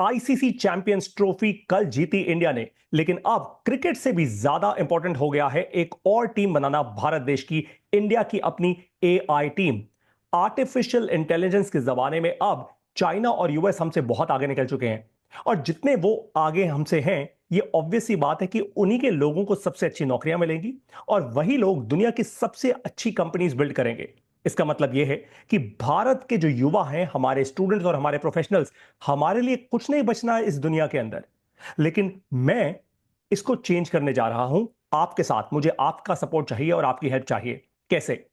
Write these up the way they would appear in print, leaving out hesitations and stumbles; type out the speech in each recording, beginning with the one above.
ICC champions trophy कल जीती India ने, लेकिन अब क्रिकेट से भी ज्यादा इंपॉर्टेंट हो गया है एक और टीम बनाना भारत देश की, इंडिया की अपनी एआई टीम। आर्टिफिशियल इंटेलिजेंस के जमाने में अब चाइना और यूएस हमसे बहुत आगे निकल चुके हैं, और जितने वो आगे हमसे हैं, ये ऑब्वियस सी बात है कि उन्हीं के लोगों को सबसे अच्छी नौकरियां मिलेंगी और वही लोग दुनिया की सबसे अच्छी कंपनीज बिल्ड करेंगे। इसका मतलब यह है कि भारत के जो युवा हैं, हमारे स्टूडेंट्स और हमारे प्रोफेशनल्स, हमारे लिए कुछ नहीं बचना है इस दुनिया के अंदर। लेकिन मैं इसको चेंज करने जा रहा हूं आपके साथ। मुझे आपका सपोर्ट चाहिए और आपकी हेल्प चाहिए। कैसे?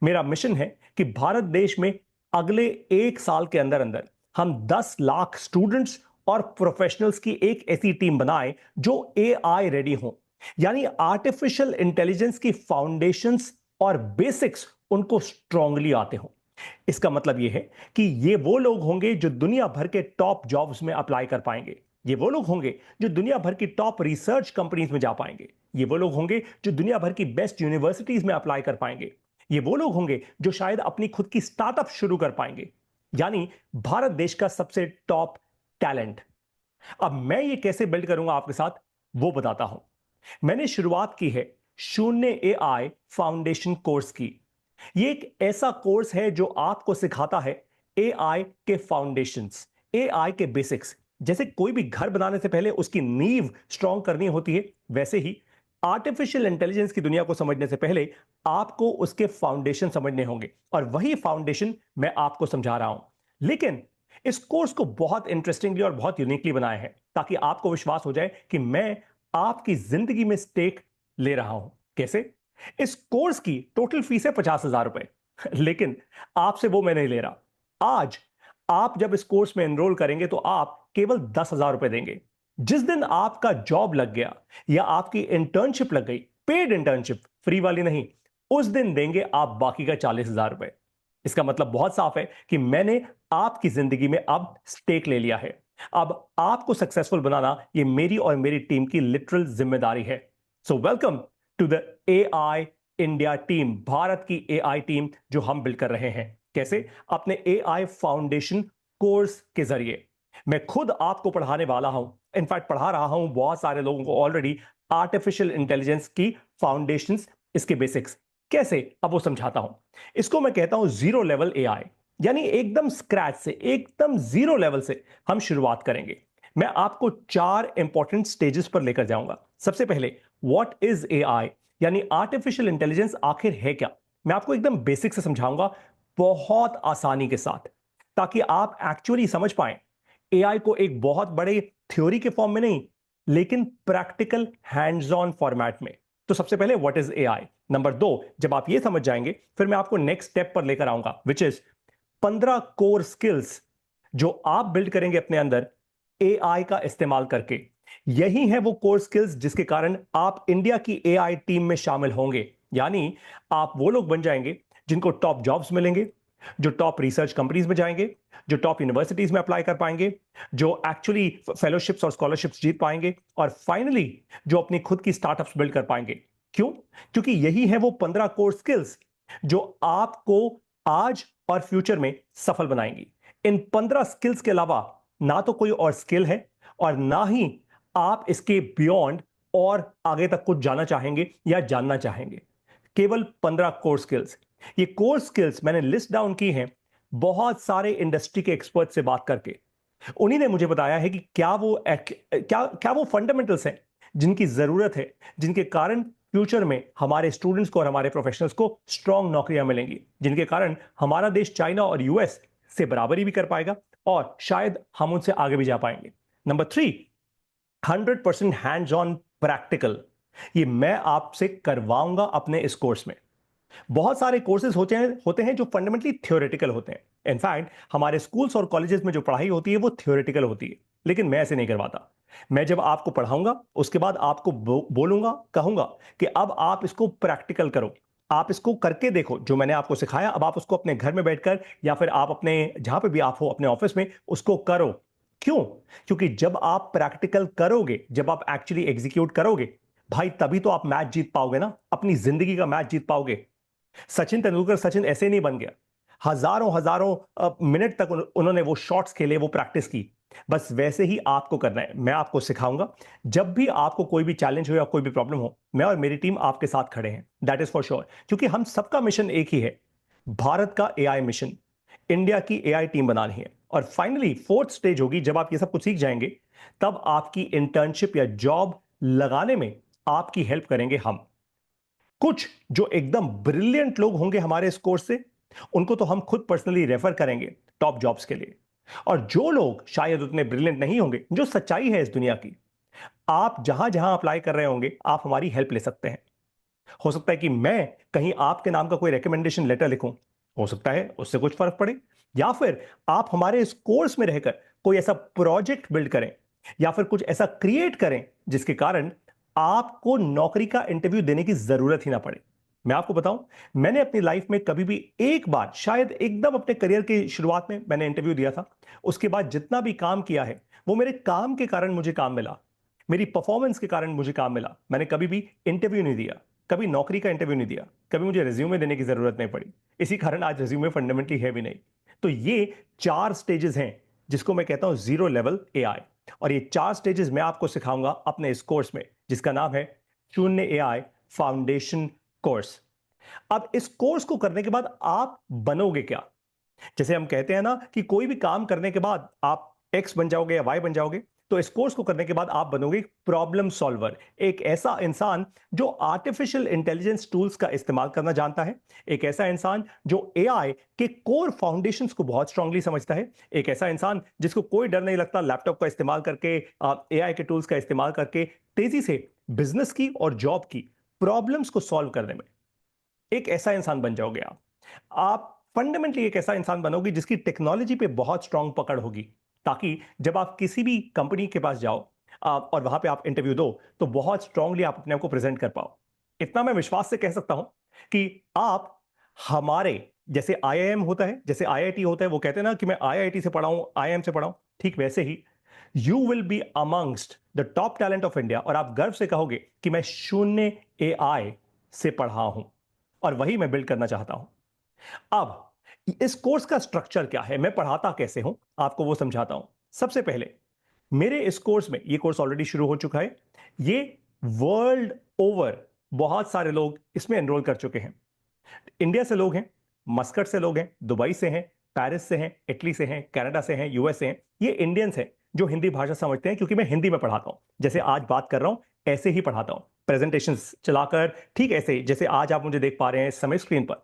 मेरा मिशन है कि भारत देश में अगले 1 साल के अंदर अंदर हम 10 लाख स्टूडेंट्स और प्रोफेशनल्स की एक ऐसी टीम बनाएं जो एआई रेडी हो, यानी आर्टिफिशियल इंटेलिजेंस की फाउंडेशंस और बेसिक्स उनको स्ट्रांगली आते हो। इसका मतलब यह है कि ये वो लोग होंगे जो दुनिया भर के टॉप जॉब्स में अप्लाई कर पाएंगे। ये वो लोग होंगे जो दुनिया भर की टॉप रिसर्च कंपनीज में जा पाएंगे। ये वो लोग होंगे जो दुनिया भर की बेस्ट यूनिवर्सिटीज में अप्लाई कर पाएंगे। ये वो लोग होंगे जो शायद अपनी खुद की स्टार्टअप शुरू कर पाएंगे, यानी भारत देश का सबसे टॉप टैलेंट। अब मैं ये कैसे बिल्ड करूंगा आपके साथ, वो बताता हूं। मैंने शुरुआत की है शून्य एआई फाउंडेशन कोर्स की। ये एक ऐसा कोर्स है जो आपको सिखाता है एआई के फाउंडेशंस, एआई के बेसिक्स। जैसे कोई भी घर बनाने से पहले उसकी नींव स्ट्रांग करनी होती है, वैसे ही आर्टिफिशियल इंटेलिजेंस की दुनिया को समझने से पहले आपको उसके फाउंडेशन समझने होंगे, और वही फाउंडेशन मैं आपको समझा रहा हूं। लेकिन इस कोर्स को बहुत इंटरेस्टिंगली और बहुत यूनिकली बनाया है ताकि आपको विश्वास हो जाए कि मैं आपकी जिंदगी में स्टेक ले रहा हूं। कैसे? इस कोर्स की टोटल फीस है 50,000 रुपए, लेकिन आपसे वो मैं नहीं ले रहा। आज आप जब इस कोर्स में एनरोल करेंगे तो आप केवल 10,000 रुपए देंगे। जिस दिन आपका जॉब लग गया या आपकी इंटर्नशिप लग गई, पेड इंटर्नशिप, फ्री वाली नहीं, उस दिन देंगे आप बाकी का 40,000 रुपए। इसका मतलब बहुत साफ है कि मैंने आपकी जिंदगी में अब स्टेक ले लिया है। अब आपको सक्सेसफुल बनाना ये मेरी और मेरी टीम की लिटरल जिम्मेदारी है। So welcome to the AI India team, Bharat की एआई टीम जो हम बिल्ड कर रहे हैं। कैसे? अपने एआई फाउंडेशन कोर्स के जरिए। मैं खुद आपको पढ़ाने वाला हूं, इनफैक्ट पढ़ा रहा हूं बहुत सारे लोगों को ऑलरेडी आर्टिफिशियल इंटेलिजेंस की फाउंडेशंस, इसके बेसिक्स। कैसे? अब वो समझाता हूं। इसको मैं कहता हूं जीरो लेवल एआई, यानी एकदम स्क्रैच से, एकदम जीरो लेवल से हम शुरुआत करेंगे। मैं आपको 4 इंपॉर्टेंट स्टेजेस पर लेकर जाऊंगा। सबसे पहले, व्हाट इज एआई, यानी आर्टिफिशियल इंटेलिजेंस आखिर है क्या। मैं आपको एकदम बेसिक से समझाऊंगा, बहुत आसानी के साथ, ताकि आप एक्चुअली समझ पाएं एआई को एक बहुत बड़े थ्योरी के फॉर्म में नहीं, लेकिन प्रैक्टिकल हैंड्स ऑन फॉर्मेट में। तो सबसे पहले व्हाट इज एआई। नंबर 2, जब आप ये समझ जाएंगे, फिर मैं आपको नेक्स्ट स्टेप पर लेकर आऊंगा, विच इज 15 कोर स्किल्स जो आप बिल्ड करेंगे अपने अंदर एआई का इस्तेमाल करके। यही है वो कोर स्किल्स जिसके कारण आप इंडिया की एआई टीम में शामिल होंगे, यानी आप वो लोग बन जाएंगे जिनको टॉप जॉब्स मिलेंगे, जो टॉप रिसर्च कंपनीज में जाएंगे, जो टॉप यूनिवर्सिटीज में अप्लाई कर पाएंगे, जो एक्चुअली फेलोशिप्स और स्कॉलरशिप्स जीत पाएंगे, और फाइनली जो अपनी खुद की स्टार्टअप्स बिल्ड कर पाएंगे। क्यों? क्योंकि यही है वो 15 कोर स्किल्स जो आपको आज और फ्यूचर में सफल बनाएंगी। इन 15 स्किल्स के अलावा ना तो कोई और स्किल है, और ना ही आप इसके बियॉन्ड और आगे तक कुछ जाना चाहेंगे या जानना चाहेंगे। केवल 15 कोर स्किल्स। ये कोर स्किल्स मैंने लिस्ट डाउन की हैं बहुत सारे इंडस्ट्री के एक्सपर्ट से बात करके। उन्हीं ने मुझे बताया है कि क्या वो फंडामेंटल्स हैं जिनकी जरूरत है, जिनके कारण फ्यूचर में हमारे स्टूडेंट्स को और हमारे प्रोफेशनल्स को स्ट्रांग नौकरियां मिलेंगी, जिनके कारण हमारा देश चाइना और यूएस से बराबरी भी कर पाएगा और शायद हम उनसे आगे भी जा पाएंगे। Number 3, 100% hands on practical. ये मैं आपसे करवाऊंगा अपने इस कोर्स में। बहुत सारे कोर्सेज होते हैं जो फंडामेंटली थ्योरेटिकल होते हैं। इनफैक्ट हमारे स्कूल्स और कॉलेजेस में जो पढ़ाई होती है वो थ्योरेटिकल होती है, लेकिन मैं ऐसे नहीं करवाता। मैं जब आपको पढ़ाऊंगा उसके बाद आपको बोलूंगा, कहूंगा कि अब आप इसको प्रैक्टिकल करो, आप इसको करके देखो। जो मैंने आपको सिखाया अब आप उसको अपने घर में बैठकर या फिर आप अपने जहां पे भी आप हो अपने ऑफिस में उसको करो। क्यों? क्योंकि जब आप प्रैक्टिकल करोगे, जब आप एक्चुअली एग्जीक्यूट करोगे, भाई तभी तो आप मैच जीत पाओगे ना, अपनी जिंदगी का मैच जीत पाओगे। सचिन तेंदुलकर सचिन ऐसे नहीं बन गया। हजारों हजारों मिनट तक उन्होंने वो शॉट्स खेले, वो प्रैक्टिस की। बस वैसे ही आपको करना है। मैं आपको सिखाऊंगा। जब भी आपको कोई भी चैलेंज हो या कोई भी प्रॉब्लम हो, मैं और मेरी टीम आपके साथ खड़े हैं, दैट इज फॉर श्योर। क्योंकि हम सबका मिशन एक ही है, भारत का एआई मिशन, इंडिया की एआई टीम बनानी है। और फाइनली फोर्थ स्टेज होगी, जब आप ये सब कुछ सीख जाएंगे, तब आपकी इंटर्नशिप या जॉब लगाने में आपकी हेल्प करेंगे हम। कुछ जो एकदम ब्रिलियंट लोग होंगे हमारे इस कोर्स से, उनको तो हम खुद पर्सनली रेफर करेंगे टॉप जॉब्स के लिए। और जो लोग शायद उतने ब्रिलियंट नहीं होंगे, जो सच्चाई है इस दुनिया की, आप जहां जहां अप्लाई कर रहे होंगे, आप हमारी हेल्प ले सकते हैं। हो सकता है कि मैं कहीं आपके नाम का कोई रिकमेंडेशन लेटर लिखूं, हो सकता है उससे कुछ फर्क पड़े। या फिर आप हमारे इस कोर्स में रहकर कोई ऐसा प्रोजेक्ट बिल्ड करें, या फिर कुछ ऐसा क्रिएट करें जिसके कारण आपको नौकरी का इंटरव्यू देने की जरूरत ही ना पड़े। मैं आपको बताऊं, मैंने अपनी लाइफ में कभी भी एक बार, शायद एकदम अपने करियर की शुरुआत में मैंने इंटरव्यू दिया था। उसके बाद जितना भी काम किया है, वो मेरे काम के कारण मुझे काम मिला, मेरी परफॉर्मेंस के कारण मुझे काम मिला। मैंने कभी भी इंटरव्यू नहीं दिया, कभी नौकरी का इंटरव्यू नहीं दिया, कभी मुझे रिज्यूमे देने की जरूरत नहीं पड़ी। इसी कारण आज रिज्यूमे फंडामेंटली है भी नहीं। तो ये 4 स्टेजेस हैं जिसको मैं कहता हूं जीरो लेवल एआई। और ये 4 स्टेजेस मैं आपको सिखाऊंगा अपने इस कोर्स में, जिसका नाम है शून्य एआई फाउंडेशन कोर्स। अब इस कोर्स को करने के बाद आप बनोगे क्या? जैसे हम कहते हैं ना कि कोई भी काम करने के बाद आप एक्स बन जाओगे या वाई बन जाओगे, तो इस कोर्स को करने के बाद आप बनोगे प्रॉब्लम सॉल्वर, एक ऐसा इंसान जो आर्टिफिशियल इंटेलिजेंस टूल्स का इस्तेमाल करना जानता है, एक ऐसा इंसान जो एआई के कोर फाउंडेशंस को बहुत स्ट्रांगली समझता है, एक ऐसा इंसान जिसको कोई डर नहीं लगता लैपटॉप का इस्तेमाल करके, एआई के टूल्स का इस्तेमाल करके तेजी से बिजनेस की और जॉब की प्रॉब्लम्स को सॉल्व करने में। एक ऐसा इंसान बन जाओगे आप फंडामेंटली एक ऐसा इंसान बनोगे जिसकी टेक्नोलॉजी पे बहुत स्ट्रांग पकड़ होगी, ताकि जब आप किसी भी कंपनी के पास जाओ और वहां पे आप इंटरव्यू दो, तो बहुत स्ट्रांगली आप अपने आप को प्रेजेंट कर पाओ। इतना मैं विश्वास से कह सकता हूं कि आप हमारे जैसे आईआईएम होता है, जैसे आईआईटी होता है, वो कहते हैं ना कि मैं आईआईटी से पढ़ा हूं, आईआईएम से पढ़ा हूं, ठीक वैसे ही you will be amongst the top talent of India, और आप गर्व से कहोगे कि मैं शून्य एआई से पढ़ा हूं और वही मैं बिल्ड करना चाहता हूं। अब इस कोर्स का स्ट्रक्चर क्या है, मैं पढ़ाता कैसे हूं, आपको वो समझाता हूं। सबसे पहले, मेरे इस कोर्स में, ये कोर्स ऑलरेडी शुरू हो चुका है, ये वर्ल्ड ओवर बहुत सारे लोग इसमें एनरोल कर चुके हैं। इंडिया से लोग हैं, मस्कट से लोग हैं, दुबई से हैं, पेरिस से हैं, इटली से हैं, कनाडा से हैं, यूएस से हैं। ये इंडियंस हैं जो हिंदी भाषा समझते हैं, क्योंकि मैं हिंदी में पढ़ाता हूं। जैसे आज बात कर रहा हूं, ऐसे ही पढ़ाता हूं, प्रेजेंटेशंस चलाकर, ठीक ऐसे जैसे आज आप मुझे देख पा रहे हैं समय स्क्रीन पर।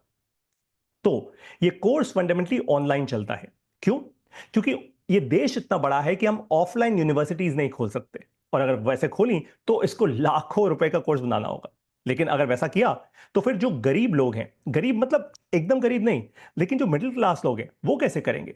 तो ये कोर्स फंडामेंटली ऑनलाइन चलता है। क्यों? क्योंकि ये देश इतना बड़ा है कि हम ऑफलाइन यूनिवर्सिटीज नहीं खोल सकते, और अगर वैसे खोली तो इसको लाखों रुपए का कोर्स बनाना होगा। लेकिन अगर वैसा किया तो फिर जो गरीब लोग हैं, गरीब मतलब एकदम गरीब नहीं, लेकिन जो मिडिल क्लास लोग हैं, वो कैसे करेंगे?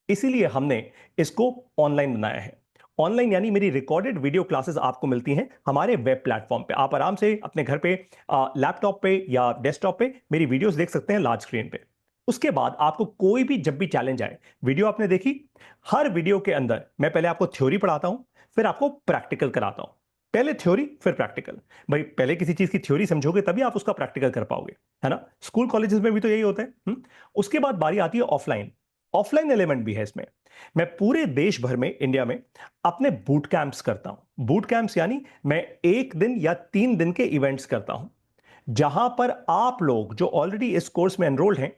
इसीलिए हमने इसको ऑनलाइन बनाया है। ऑनलाइन यानी मेरी रिकॉर्डेड वीडियो क्लासेस आपको मिलती हैं हमारे वेब प्लेटफॉर्म पे। आप आराम से अपने घर पे, लैपटॉप पे या डेस्कटॉप पे मेरी वीडियोस देख सकते हैं लार्ज स्क्रीन पे। उसके बाद आपको कोई भी जब भी चैलेंज आए, वीडियो आपने देखी, हर वीडियो के अंदर मैं पहले आपको थ्योरी पढ़ाता हूं, फिर आपको प्रैक्टिकल कराता हूं। पहले थ्योरी फिर प्रैक्टिकल। भाई पहले किसी चीज की थ्योरी समझोगे तभी आप उसका प्रैक्टिकल कर पाओगे, है ना? स्कूल कॉलेजेस में भी तो यही होता है। उसके बाद बारी आती है ऑफलाइन। ऑफलाइन एलिमेंट भी है इसमें। मैं पूरे देश भर में, इंडिया में अपने बूट कैंप्स करता हूं। बूट कैंप्स यानी मैं 1 दिन या 3 दिन के इवेंट्स करता हूं, जहां पर आप लोग जो ऑलरेडी इस कोर्स में एनरोल्ड हैं,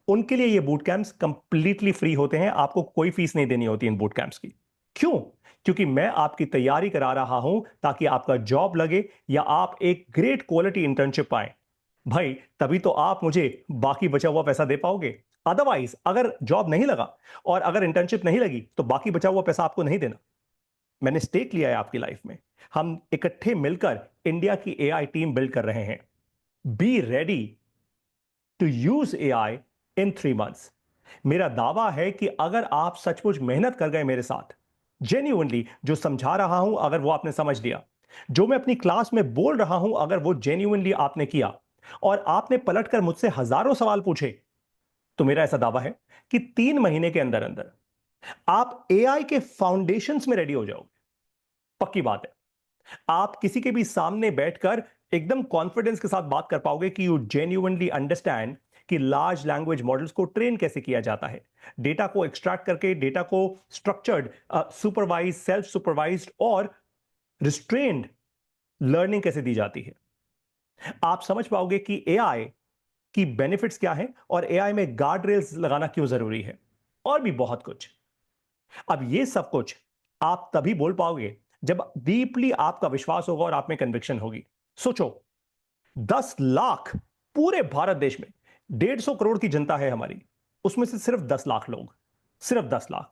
उनके लिए ये बूट कैंप्स कंप्लीटली फ्री होते हैं। आपको कोई फीस नहीं देनी होती इन बूट कैंप्स की। क्यों? क्योंकि मैं आपकी तैयारी करा रहा हूं ताकि आपका जॉब लगे या आप एक ग्रेट क्वालिटी इंटर्नशिप पाएं। भाई तभी तो आप मुझे बाकी बचा हुआ पैसा दे पाओगे। अदरवाइज अगर जॉब नहीं लगा और अगर इंटर्नशिप नहीं लगी, तो बाकी बचा हुआ पैसा आपको नहीं देना। मैंने स्टेक लिया है आपकी लाइफ में। हम इकट्ठे मिलकर इंडिया की एआई टीम बिल्ड कर रहे हैं। Be ready to use AI in 3 months. मेरा दावा है कि अगर आप सचमुच मेहनत कर गए मेरे साथ, जेन्युइनली जो समझा रहा हूं अगर वो आपने समझ लिया, जो मैं अपनी क्लास में बोल रहा हूं अगर वो जेन्युइनली आपने किया, और आपने पलटकर मुझसे हजारों सवाल पूछे, तो मेरा ऐसा दावा है कि 3 महीने के अंदर अंदर आप एआई के फाउंडेशंस में रेडी हो जाओगे। पक्की बात है। आप किसी के भी सामने बैठकर एकदम कॉन्फिडेंस के साथ बात कर पाओगे कि यू जेन्युइनली अंडरस्टैंड कि लार्ज लैंग्वेज मॉडल्स को ट्रेन कैसे किया जाता है, डेटा को एक्सट्रैक्ट करके डेटा को स्ट्रक्चर्ड, सुपरवाइज, सेल्फ सुपरवाइज्ड और रिस्ट्रेन्ड लर्निंग कैसे दी जाती है। आप समझ पाओगे कि एआई की बेनिफिट्स क्या है और एआई में गार्ड रेल्स लगाना क्यों जरूरी है, और भी बहुत कुछ। अब ये सब कुछ आप तभी बोल पाओगे जब डीपली आपका विश्वास होगा और आप में कन्विक्शन होगी। सोचो, 10 लाख, पूरे भारत देश में 150 करोड़ की जनता है हमारी, उसमें से सिर्फ 10 लाख लोग, सिर्फ 10 लाख,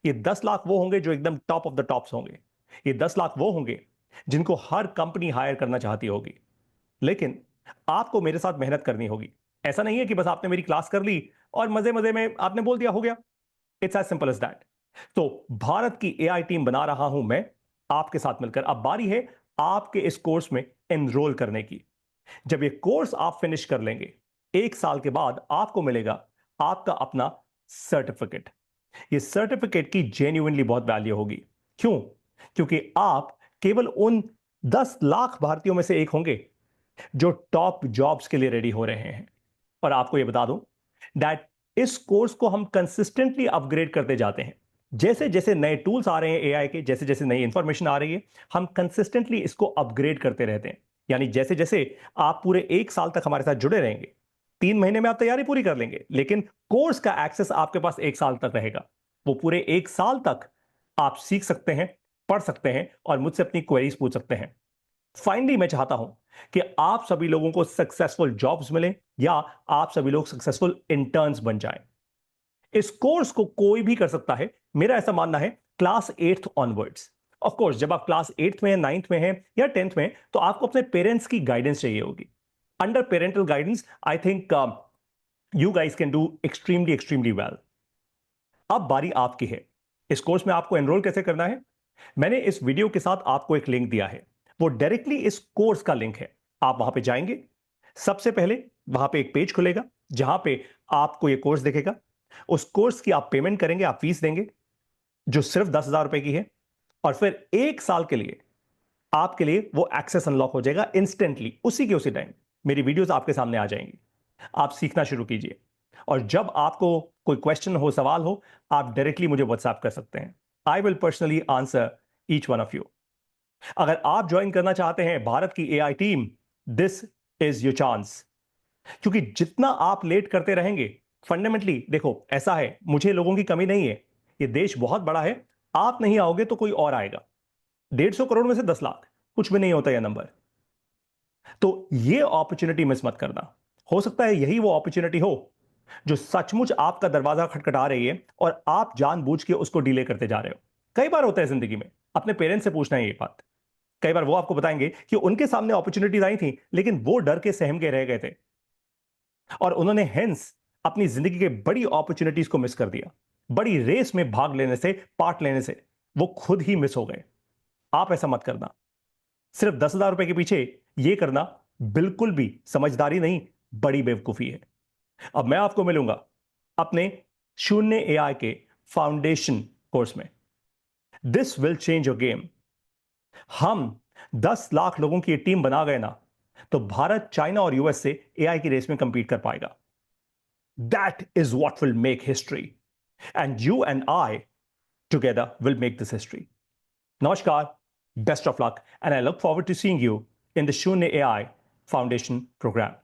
ये 10 लाख वो होंगे जो एकदम टॉप ऑफ द टॉप्स होंगे। ये 10 लाख वो होंगे जिनको हर कंपनी हायर करना चाहती होगी। लेकिन आपको मेरे साथ मेहनत करनी होगी। ऐसा नहीं है कि बस आपने मेरी क्लास कर ली और मजे मजे में आपने बोल दिया हो गया। It's as simple as that. तो भारत की एआई टीम बना रहा हूं मैं आपके साथ मिलकर। अब बारी है आपके इस कोर्स में एनरोल करने की। जब ये कोर्स आप फिनिश कर लेंगे, 1 साल के बाद आपको मिलेगा आपका अपना सर्टिफिकेट। ये सर्टिफिकेट की जेन्युइनली बहुत वैल्यू होगी। क्यों? क्योंकि आप केवल उन 10 लाख भारतीयों में से एक होंगे जो टॉप जॉब्स के लिए रेडी हो रहे हैं। और आपको यह बता दूं दैट इस कोर्स को हम कंसिस्टेंटली अपग्रेड करते जाते हैं। जैसे जैसे नए टूल्स आ रहे हैं एआई के, जैसे जैसे नई इंफॉर्मेशन आ रही है, हम कंसिस्टेंटली इसको अपग्रेड करते रहते हैं। यानी जैसे जैसे आप पूरे 1 साल तक हमारे साथ जुड़े रहेंगे, 3 महीने में आप तैयारी पूरी कर लेंगे, लेकिन कोर्स का एक्सेस आपके पास 1 साल तक रहेगा। वो पूरे 1 साल तक आप सीख सकते हैं, पढ़ सकते हैं और मुझसे अपनी क्वेरीज पूछ सकते हैं। फाइनली मैं चाहता हूं कि आप सभी लोगों को सक्सेसफुल जॉब्स मिले या आप सभी लोग सक्सेसफुल इंटर्न्स बन जाएं। इस कोर्स को कोई भी कर सकता है, मेरा ऐसा मानना है, class 8th onwards. Of course जब आप क्लास 8th में हैं, 9th में हैं या 10th में, तो आपको अपने पेरेंट्स की गाइडेंस चाहिए होगी। Under parental guidance I think you guys can do extremely extremely well. अब बारी आपकी है। इस कोर्स में आपको एनरोल कैसे करना है? मैंने इस वीडियो के साथ आपको एक लिंक दिया है, वो डायरेक्टली इस कोर्स का लिंक है। आप वहां पे जाएंगे, सबसे पहले वहां पे एक पेज खुलेगा जहां पे आपको ये कोर्स दिखेगा। उस कोर्स की आप पेमेंट करेंगे, आप फीस देंगे जो सिर्फ 10,000 रुपए की है, और फिर 1 साल के लिए आपके लिए वो एक्सेस अनलॉक हो जाएगा इंस्टेंटली, उसी के उसी टाइम मेरी वीडियोस आपके सामने आ जाएंगी। आप सीखना शुरू कीजिए, और जब आपको कोई क्वेश्चन हो, सवाल हो, आप डायरेक्टली मुझे व्हाट्सएप कर सकते हैं। I will personally answer each one of you. अगर आप ज्वाइन करना चाहते हैं भारत की AI team, this is your chance. क्योंकि जितना आप लेट करते रहेंगे, फंडामेंटली देखो ऐसा है, मुझे लोगों की कमी नहीं है, ये देश बहुत बड़ा है, आप नहीं आओगे तो कोई और आएगा। 150 करोड़ में से 10 लाख, कुछ भी नहीं होता यह नंबर। तो ये अपॉर्चुनिटी मिस मत करना। हो सकता है यही वो अपॉर्चुनिटी हो जो सचमुच आपका दरवाजा खटखटा रही है और आप जानबूझ के उसको डिले करते जा रहे हो। कई बार होता है जिंदगी में, अपने पेरेंट्स से पूछना है ये बात। कई बार वो आपको बताएंगे कि उनके सामने अपॉर्चुनिटीज आई थी, लेकिन वो डर के सहम के रह गए थे और उन्होंने हेंस अपनी जिंदगी के बड़ी अपॉर्चुनिटीज को मिस कर दिया। बड़ी रेस में भाग लेने से, पार्ट लेने से वो खुद ही मिस हो गए। आप ऐसा मत करना। सिर्फ 10,000 रुपए के पीछे ये करना बिल्कुल भी समझदारी नहीं, बड़ी बेवकूफी है। अब मैं आपको मिलूंगा अपने शून्य एआई के फाउंडेशन कोर्स में। This will change your game. हम 10 लाख लोगों की टीम बना गए ना, तो भारत, चाइना और यूएस से एआई की रेस में कंपीट कर पाएगा। That is what will make history, and you and I together will make this history. Namaskar, best of luck, and I look forward to seeing you in the Shunya AI Foundation program.